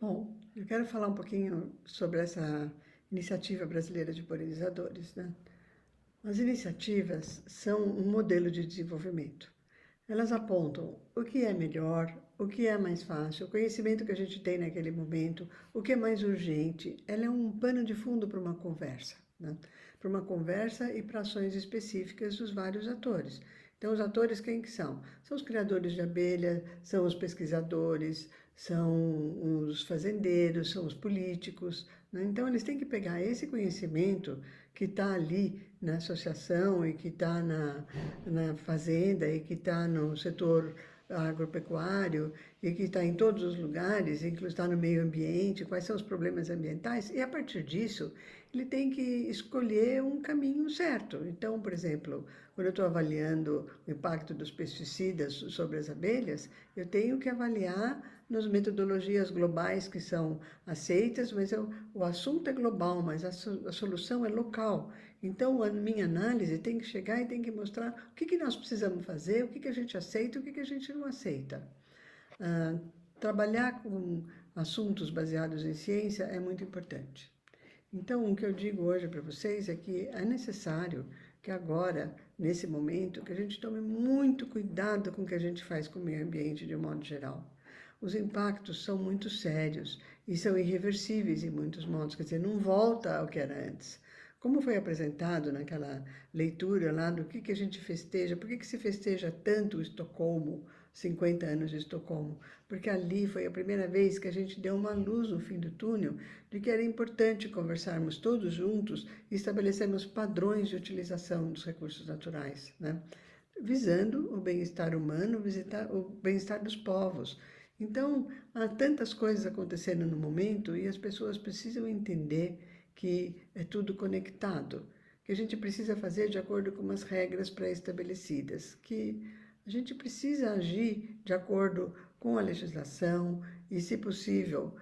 Bom, eu quero falar um pouquinho sobre essa iniciativa brasileira de polinizadores, né? As iniciativas são um modelo de desenvolvimento. Elas apontam o que é melhor, o que é mais fácil, o conhecimento que a gente tem naquele momento, o que é mais urgente. Ela é um pano de fundo para uma conversa, né? Para uma conversa e para ações específicas dos vários atores. Então, os atores quem que são? São os criadores de abelha, são os pesquisadores, são os fazendeiros, são os políticos, né? Então, eles têm que pegar esse conhecimento que está ali na associação e que está na fazenda e que está no setor agropecuário e que está em todos os lugares, inclusive está no meio ambiente, quais são os problemas ambientais, e a partir disso ele tem que escolher um caminho certo. Então, por exemplo, quando eu estou avaliando o impacto dos pesticidas sobre as abelhas, eu tenho que avaliar nas metodologias globais que são aceitas, mas o assunto é global, mas a solução é local. Então, a minha análise tem que chegar e tem que mostrar o que nós precisamos fazer, o que a gente aceita e o que a gente não aceita. Ah, trabalhar com assuntos baseados em ciência é muito importante. Então, o que eu digo hoje para vocês é que é necessário que agora, nesse momento, que a gente tome muito cuidado com o que a gente faz com o meio ambiente de um modo geral. Os impactos são muito sérios e são irreversíveis em muitos modos, quer dizer, não volta ao que era antes. Como foi apresentado naquela leitura lá do que a gente festeja, por que se festeja tanto o Estocolmo, 50 anos de Estocolmo? Porque ali foi a primeira vez que a gente deu uma luz no fim do túnel de que era importante conversarmos todos juntos e estabelecermos padrões de utilização dos recursos naturais, né? Visando o bem-estar humano, o bem-estar dos povos. Então, há tantas coisas acontecendo no momento e as pessoas precisam entender que é tudo conectado, que a gente precisa fazer de acordo com umas regras pré-estabelecidas, que a gente precisa agir de acordo com a legislação e, se possível,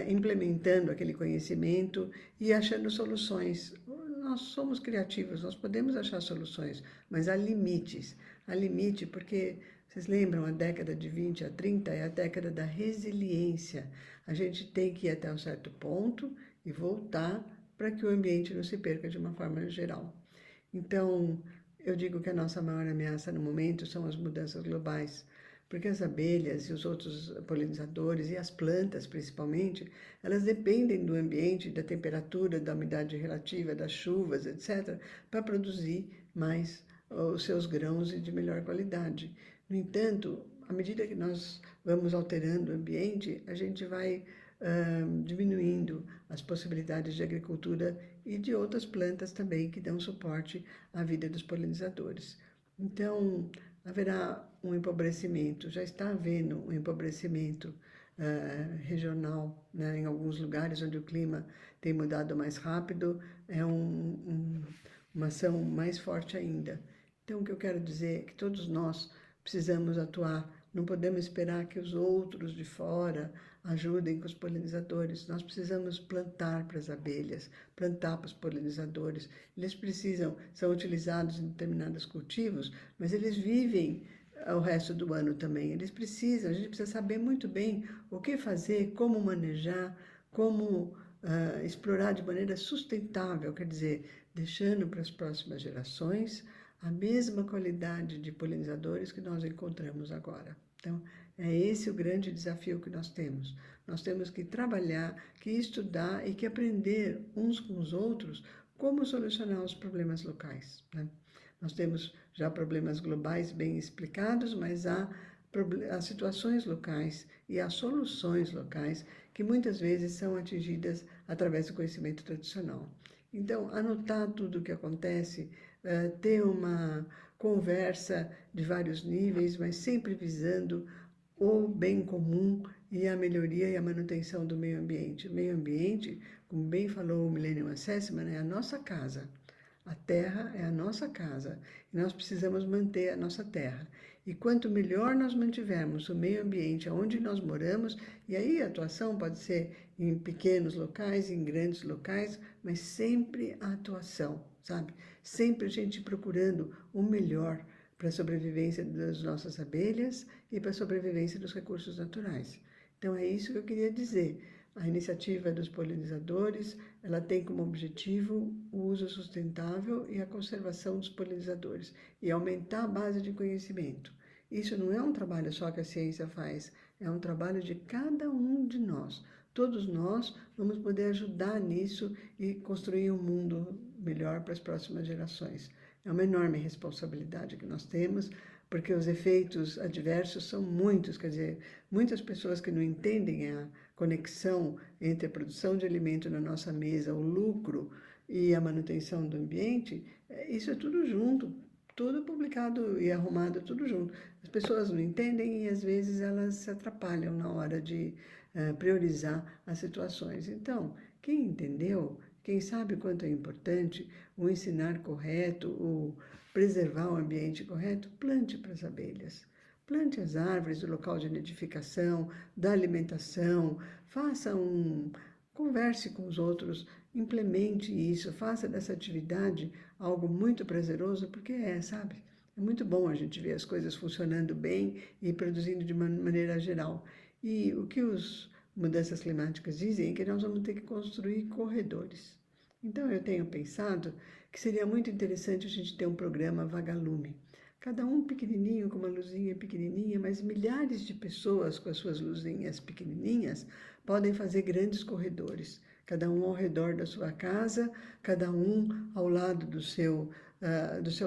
implementando aquele conhecimento e achando soluções. Nós somos criativos, nós podemos achar soluções, mas há limites. Há limite porque, vocês lembram, a década de 20 a 30 é a década da resiliência. A gente tem que ir até um certo ponto e voltar para que o ambiente não se perca de uma forma geral. Então, eu digo que a nossa maior ameaça no momento são as mudanças globais, porque as abelhas e os outros polinizadores, e as plantas principalmente, elas dependem do ambiente, da temperatura, da umidade relativa, das chuvas, etc., para produzir mais os seus grãos e de melhor qualidade. No entanto, à medida que nós vamos alterando o ambiente, a gente vai diminuindo as possibilidades de agricultura e de outras plantas também que dão suporte à vida dos polinizadores. Então, haverá um empobrecimento, já está havendo um empobrecimento regional, né? Em alguns lugares onde o clima tem mudado mais rápido, é uma ação mais forte ainda. Então, o que eu quero dizer é que todos nós precisamos atuar, não podemos esperar que os outros de fora ajudem com os polinizadores. Nós precisamos plantar para as abelhas, plantar para os polinizadores. Eles precisam, são utilizados em determinados cultivos, mas eles vivem o resto do ano também. Eles precisam, a gente precisa saber muito bem o que fazer, como manejar, como explorar de maneira sustentável, quer dizer, deixando para as próximas gerações a mesma qualidade de polinizadores que nós encontramos agora. Então, é esse o grande desafio que nós temos. Nós temos que trabalhar, que estudar e que aprender uns com os outros como solucionar os problemas locais, né? Nós temos já problemas globais bem explicados, mas há situações locais e há soluções locais que muitas vezes são atingidas através do conhecimento tradicional. Então, anotar tudo o que acontece, ter uma conversa de vários níveis, mas sempre visando o bem comum e a melhoria e a manutenção do meio ambiente. O meio ambiente, como bem falou o Millennium Assessment, é a nossa casa. A terra é a nossa casa e nós precisamos manter a nossa terra. E quanto melhor nós mantivermos o meio ambiente onde nós moramos, e aí a atuação pode ser em pequenos locais, em grandes locais, mas sempre a atuação, sabe? Sempre a gente procurando o melhor para a sobrevivência das nossas abelhas e para a sobrevivência dos recursos naturais. Então é isso que eu queria dizer. A iniciativa dos polinizadores, ela tem como objetivo o uso sustentável e a conservação dos polinizadores e aumentar a base de conhecimento. Isso não é um trabalho só que a ciência faz, é um trabalho de cada um de nós. Todos nós vamos poder ajudar nisso e construir um mundo melhor para as próximas gerações. É uma enorme responsabilidade que nós temos, porque os efeitos adversos são muitos, quer dizer, muitas pessoas que não entendem a conexão entre a produção de alimento na nossa mesa, o lucro e a manutenção do ambiente, isso é tudo junto, tudo publicado e arrumado, tudo junto. As pessoas não entendem e às vezes elas se atrapalham na hora de priorizar as situações. Então, quem entendeu, quem sabe o quanto é importante o ensinar correto, o preservar o ambiente correto, plante para as abelhas. Plante as árvores do local de nidificação, da alimentação, converse com os outros, implemente isso, faça dessa atividade algo muito prazeroso, porque sabe? É muito bom a gente ver as coisas funcionando bem e produzindo de uma maneira geral. E o que as mudanças climáticas dizem é que nós vamos ter que construir corredores. Então, eu tenho pensado que seria muito interessante a gente ter um programa vagalume. Cada um pequenininho, com uma luzinha pequenininha, mas milhares de pessoas com as suas luzinhas pequenininhas podem fazer grandes corredores. Cada um ao redor da sua casa, cada um ao lado do seu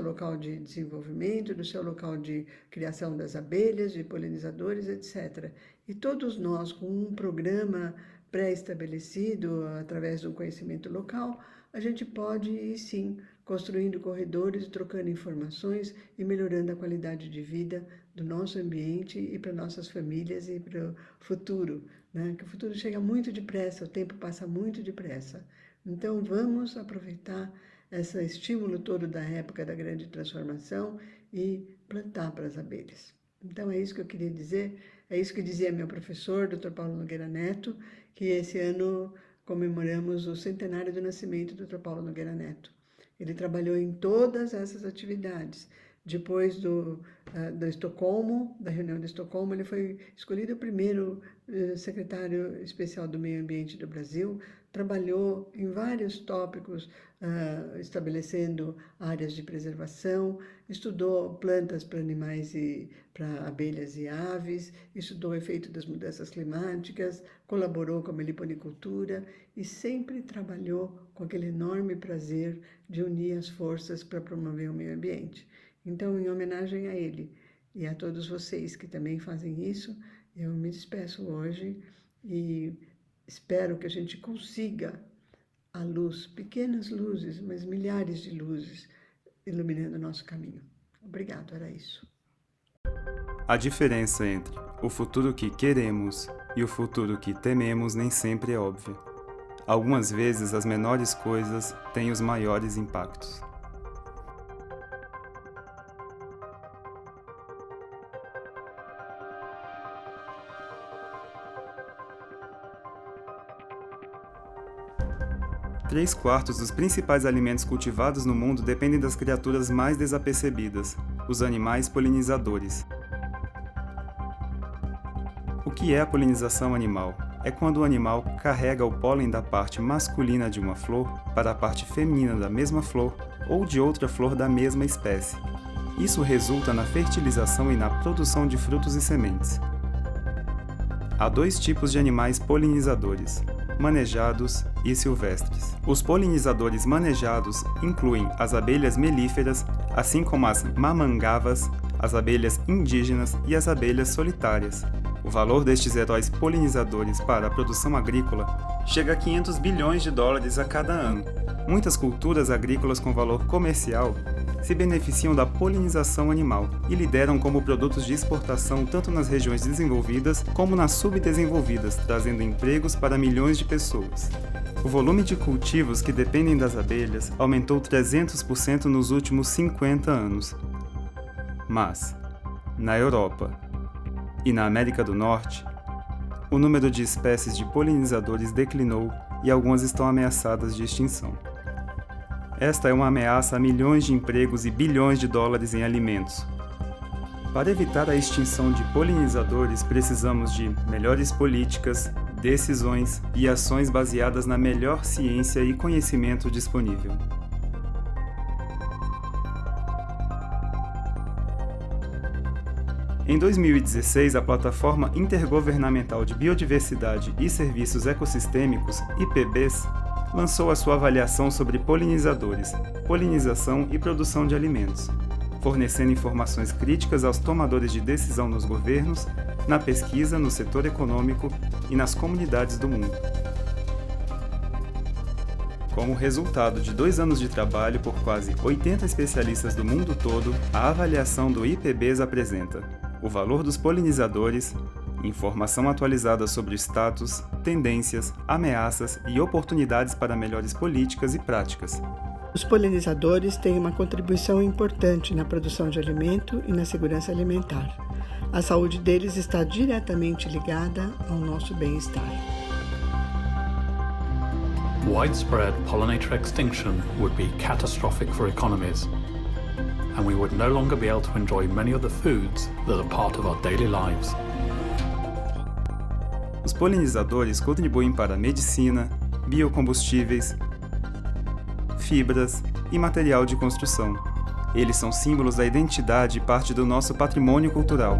local de desenvolvimento, do seu local de criação das abelhas, de polinizadores, etc. E todos nós, com um programa pré-estabelecido, através do conhecimento local, a gente pode ir, sim, construindo corredores, trocando informações e melhorando a qualidade de vida do nosso ambiente e para nossas famílias e para o futuro, né? Que o futuro chega muito depressa, o tempo passa muito depressa. Então, vamos aproveitar esse estímulo todo da época da grande transformação e plantar para as abelhas. Então, é isso que eu queria dizer, é isso que dizia meu professor, Dr. Paulo Nogueira Neto, que esse ano comemoramos o centenário do nascimento do Dr. Paulo Nogueira Neto. Ele trabalhou em todas essas atividades. Depois da Estocolmo, da reunião de Estocolmo, ele foi escolhido o primeiro secretário especial do Meio Ambiente do Brasil, trabalhou em vários tópicos, estabelecendo áreas de preservação, estudou plantas para animais e para abelhas e aves, estudou o efeito das mudanças climáticas, colaborou com a meliponicultura e sempre trabalhou com aquele enorme prazer de unir as forças para promover o meio ambiente. Então, em homenagem a ele e a todos vocês que também fazem isso, eu me despeço hoje e espero que a gente consiga a luz, pequenas luzes, mas milhares de luzes, iluminando o nosso caminho. Obrigado, era isso. A diferença entre o futuro que queremos e o futuro que tememos nem sempre é óbvia. Algumas vezes as menores coisas têm os maiores impactos. Três quartos dos principais alimentos cultivados no mundo dependem das criaturas mais desapercebidas, os animais polinizadores. O que é a polinização animal? É quando o animal carrega o pólen da parte masculina de uma flor para a parte feminina da mesma flor ou de outra flor da mesma espécie. Isso resulta na fertilização e na produção de frutos e sementes. Há dois tipos de animais polinizadores: manejados e silvestres. Os polinizadores manejados incluem as abelhas melíferas, assim como as mamangavas, as abelhas indígenas e as abelhas solitárias. O valor destes heróis polinizadores para a produção agrícola chega a 500 bilhões de dólares a cada ano. Muitas culturas agrícolas com valor comercial se beneficiam da polinização animal e lideram como produtos de exportação tanto nas regiões desenvolvidas como nas subdesenvolvidas, trazendo empregos para milhões de pessoas. O volume de cultivos que dependem das abelhas aumentou 300% nos últimos 50 anos. Mas, na Europa e na América do Norte, o número de espécies de polinizadores declinou e algumas estão ameaçadas de extinção. Esta é uma ameaça a milhões de empregos e bilhões de dólares em alimentos. Para evitar a extinção de polinizadores, precisamos de melhores políticas, decisões e ações baseadas na melhor ciência e conhecimento disponível. Em 2016, a Plataforma Intergovernamental de Biodiversidade e Serviços Ecossistêmicos, IPBES, lançou a sua avaliação sobre polinizadores, polinização e produção de alimentos, fornecendo informações críticas aos tomadores de decisão nos governos, na pesquisa, no setor econômico e nas comunidades do mundo. Como resultado de 2 anos de trabalho por quase 80 especialistas do mundo todo, a avaliação do IPBES apresenta o valor dos polinizadores, informação atualizada sobre o status, tendências, ameaças e oportunidades para melhores políticas e práticas. Os polinizadores têm uma contribuição importante na produção de alimento e na segurança alimentar. A saúde deles está diretamente ligada ao nosso bem-estar. Widespread pollinator extinction would be catastrophic for economies, and we would no longer be able to enjoy many of the foods that are part of our daily lives. Os polinizadores contribuem para a medicina, biocombustíveis, fibras e material de construção. Eles são símbolos da identidade e parte do nosso patrimônio cultural.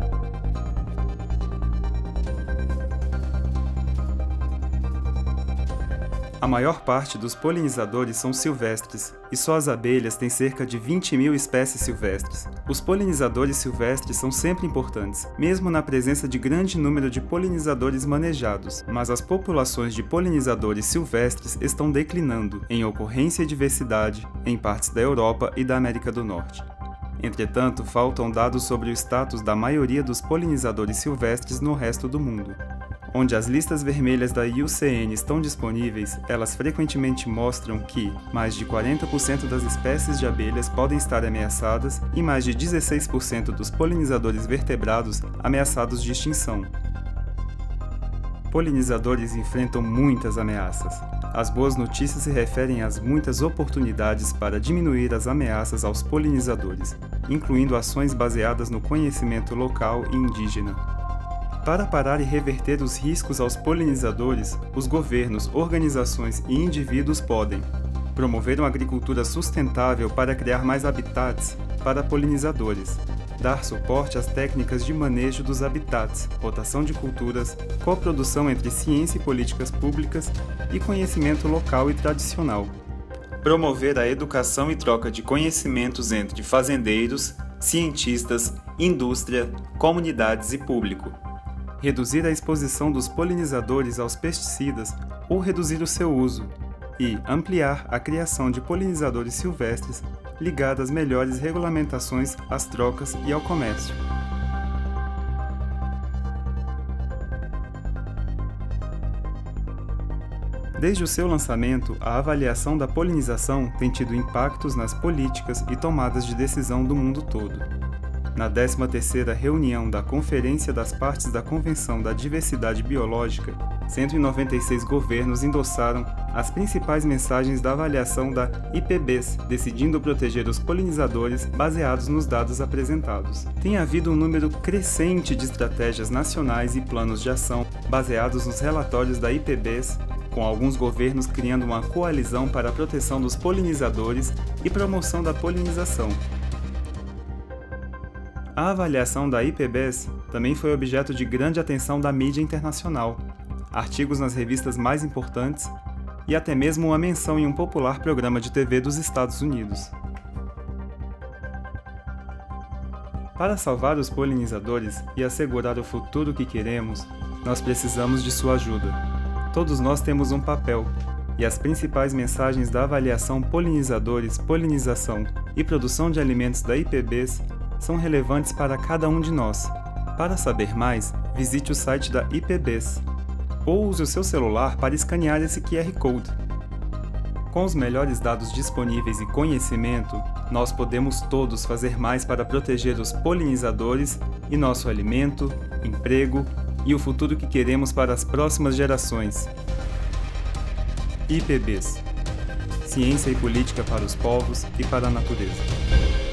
A maior parte dos polinizadores são silvestres, e só as abelhas têm cerca de 20.000 espécies silvestres. Os polinizadores silvestres são sempre importantes, mesmo na presença de grande número de polinizadores manejados, mas as populações de polinizadores silvestres estão declinando, em ocorrência e diversidade, em partes da Europa e da América do Norte. Entretanto, faltam dados sobre o status da maioria dos polinizadores silvestres no resto do mundo. Onde as listas vermelhas da IUCN estão disponíveis, elas frequentemente mostram que mais de 40% das espécies de abelhas podem estar ameaçadas e mais de 16% dos polinizadores vertebrados ameaçados de extinção. Polinizadores enfrentam muitas ameaças. As boas notícias se referem às muitas oportunidades para diminuir as ameaças aos polinizadores, incluindo ações baseadas no conhecimento local e indígena. Para parar e reverter os riscos aos polinizadores, os governos, organizações e indivíduos podem promover uma agricultura sustentável para criar mais habitats para polinizadores, dar suporte às técnicas de manejo dos habitats, rotação de culturas, coprodução entre ciência e políticas públicas e conhecimento local e tradicional, promover a educação e troca de conhecimentos entre fazendeiros, cientistas, indústria, comunidades e público, reduzir a exposição dos polinizadores aos pesticidas ou reduzir o seu uso, e ampliar a criação de polinizadores silvestres ligada às melhores regulamentações às trocas e ao comércio. Desde o seu lançamento, a avaliação da polinização tem tido impactos nas políticas e tomadas de decisão do mundo todo. Na 13ª reunião da Conferência das Partes da Convenção da Diversidade Biológica, 196 governos endossaram as principais mensagens da avaliação da IPBES, decidindo proteger os polinizadores baseados nos dados apresentados. Tem havido um número crescente de estratégias nacionais e planos de ação baseados nos relatórios da IPBES, com alguns governos criando uma coalizão para a proteção dos polinizadores e promoção da polinização. A avaliação da IPBES também foi objeto de grande atenção da mídia internacional, artigos nas revistas mais importantes e até mesmo uma menção em um popular programa de TV dos Estados Unidos. Para salvar os polinizadores e assegurar o futuro que queremos, nós precisamos de sua ajuda. Todos nós temos um papel, e as principais mensagens da avaliação Polinizadores, Polinização e Produção de Alimentos da IPBES são relevantes para cada um de nós. Para saber mais, visite o site da IPBES ou use o seu celular para escanear esse QR Code. Com os melhores dados disponíveis e conhecimento, nós podemos todos fazer mais para proteger os polinizadores e nosso alimento, emprego e o futuro que queremos para as próximas gerações. IPBES – Ciência e Política para os Povos e para a Natureza.